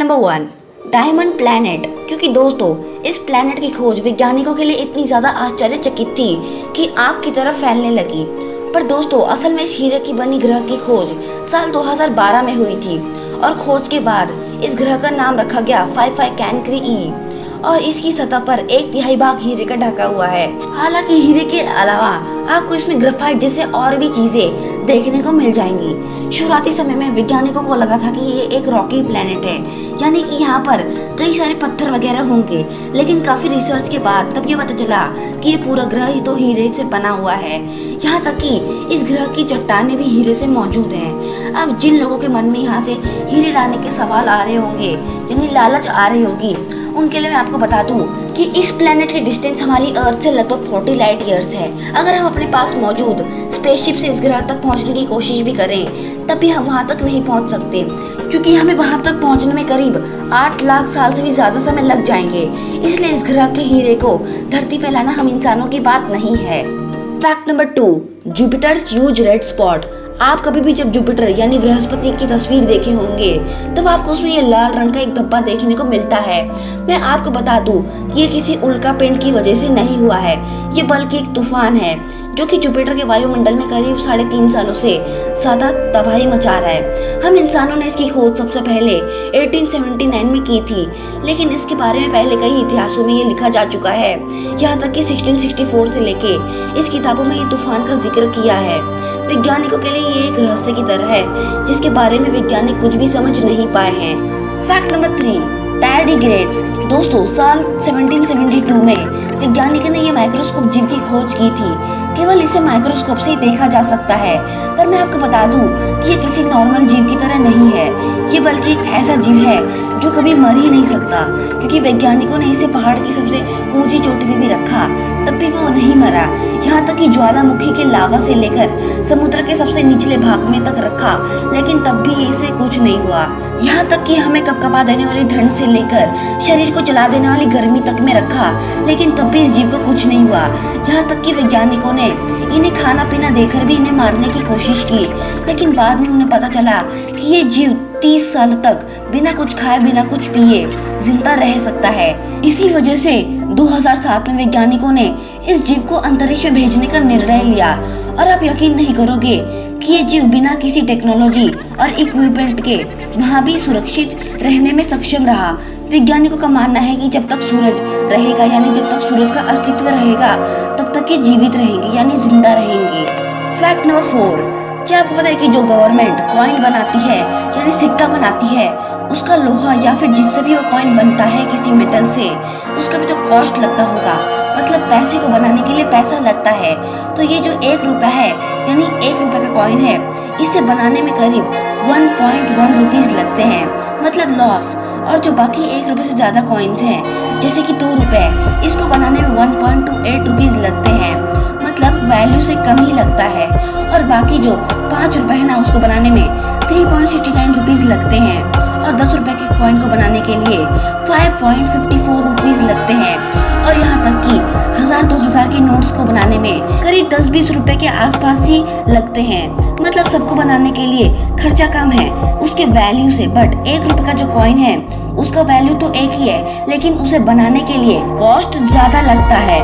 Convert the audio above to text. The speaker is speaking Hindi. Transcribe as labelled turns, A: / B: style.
A: Number 1, diamond planet. क्योंकि दोस्तों इस प्लैनेट की खोज वैज्ञानिकों के लिए इतनी ज़्यादा आश्चर्यचकित थी कि आग की तरह फैलने लगी। पर दोस्तों असल में इस हीरे की बनी ग्रह की खोज साल 2012 में हुई थी और खोज के बाद इस ग्रह का नाम रखा गया 55 कैनक्री ई और इसकी सतह पर 1/3 भाग हीरे का ढका हुआ है। हालांकि हीरे के अलावा आपको इसमें ग्रेफाइट जैसे और भी चीजें देखने को मिल जाएंगी। शुरुआती समय में वैज्ञानिकों को लगा था कि ये एक रॉकी प्लेनेट है, यानी कि यहाँ पर कई सारे पत्थर वगैरह होंगे, लेकिन काफी रिसर्च के बाद तब ये पता चला कि ये पूरा ग्रह ही तो हीरे से बना हुआ है। यहाँ तक कि इस ग्रह की चट्टानें भी हीरे से मौजूद हैं। अब जिन लोगों के मन में यहाँ से हीरे लाने के सवाल आ रहे होंगे, यानी लालच आ रही होगी, उनके लिए मैं आपको बता दूं कि इस प्लेनेट की डिस्टेंस हमारी अर्थ से लगभग 40 लाइट ईयर्स है। अगर हम अपने पास मौजूद स्पेसशिप से इस ग्रह तक पहुंचने की कोशिश भी करें तब भी हम वहां तक नहीं पहुंच सकते, क्योंकि हमें वहां तक पहुंचने में करीब 8 लाख साल से भी ज्यादा समय लग जाएंगे। इसलिए इस ग्रह के हीरे को धरती पे लाना हम इंसानों की बात नहीं है। Fact number 2, Jupiter's huge red spot. आप कभी भी जब जुपिटर यानी बृहस्पति की तस्वीर देखे होंगे तब आपको उसमें ये लाल रंग का एक धब्बा देखने को मिलता है। मैं आपको बता दूं कि ये किसी उल्का पिंड की वजह से नहीं हुआ है, ये बल्कि एक तूफान है जो कि जुपिटर के वायुमंडल में करीब 3.5 सालों से ज्यादा तबाही मचा रहा है। हम इंसानों ने इसकी खोज सबसे पहले 1879 में की थी, लेकिन इसके बारे में पहले कई इतिहासों में ये लिखा जा चुका है। यहाँ तक कि 1664 से लेके इस किताबों में ये तूफान का जिक्र किया है। वैज्ञानिकों के लिए ये एक रहस्य की तरह है जिसके बारे में वैज्ञानिक कुछ भी समझ नहीं पाए हैं। Fact number 3, tardigrades. दोस्तों साल 1772 में वैज्ञानिकों ने ये माइक्रोस्कोप जीव की खोज की थी। केवल इसे माइक्रोस्कोप से ही देखा जा सकता है, पर मैं आपको बता दूं कि ये किसी नॉर्मल जीव की तरह नहीं है। ये बल्कि एक ऐसा जीव है जो कभी मर ही नहीं सकता, क्योंकि वैज्ञानिकों ने इसे पहाड़ की सबसे ऊंची चोटी पे भी रखा तब भी वो नहीं मरा। यहाँ तक कि ज्वालामुखी के लावा से लेकर समुद्र के सबसे निचले भाग में तक रखा, लेकिन तब भी इसे कुछ नहीं हुआ। यहाँ तक कि हमें कपकपा देने वाली ठंड से लेकर शरीर को जला देने वाली गर्मी तक में रखा, लेकिन तब भी इस जीव को कुछ नहीं हुआ। यहाँ तक कि वैज्ञानिकों ने इन्हें खाना पीना देकर भी इन्हें मारने की कोशिश की, लेकिन बाद में उन्हें पता चला कि ये जीव 30 साल तक बिना कुछ खाए बिना कुछ पिए जिंदा रह सकता है। इसी वजह से 2007 में वैज्ञानिकों ने इस जीव को अंतरिक्ष में भेजने का निर्णय लिया। और आप यकीन नहीं करोगे कि ये जीव बिना किसी टेक्नोलॉजी और इक्विपमेंट के वहाँ भी सुरक्षित रहने में सक्षम रहा। वैज्ञानिकों का मानना है कि जब तक सूरज रहेगा, यानी जब तक सूरज का अस्तित्व रहेगा, तब तक ये जीवित रहेंगे, यानी जिंदा रहेंगे। फैक्ट नंबर 4, क्या आपको पता है कि जो गवर्नमेंट कॉइन बनाती है यानी सिक्का बनाती है, उसका लोहा या फिर जिससे भी वो कॉइन बनता है किसी मेटल से, उसका भी तो कॉस्ट लगता होगा। मतलब पैसे को बनाने के लिए पैसा लगता है। तो ये जो 1 रुपया है, यानी 1 रुपये का कॉइन है, इसे बनाने में करीब 1.1 रुपीज लगते हैं, मतलब लॉस। और जो बाकी 1 रुपये से ज्यादा कॉइन्स हैं, जैसे कि 2 रुपए, इसको बनाने में 1.28 रुपीज लगते हैं, मतलब वैल्यू से कम ही लगता है। और बाकी जो 5 रुपए है ना, उसको बनाने में 3.69 रुपीज लगते हैं। और 10 रुपए के कॉइन को बनाने के लिए 5.54 रुपीज लगते हैं। और यहाँ तक कि 1000-2000 के नोट्स को बनाने में करीब 10-20 रुपए के आसपास ही लगते हैं। मतलब सबको बनाने के लिए खर्चा कम है उसके वैल्यू से, बट 1 रुपए का जो कॉइन है उसका वैल्यू तो एक ही है, लेकिन उसे बनाने के लिए कॉस्ट ज्यादा लगता है।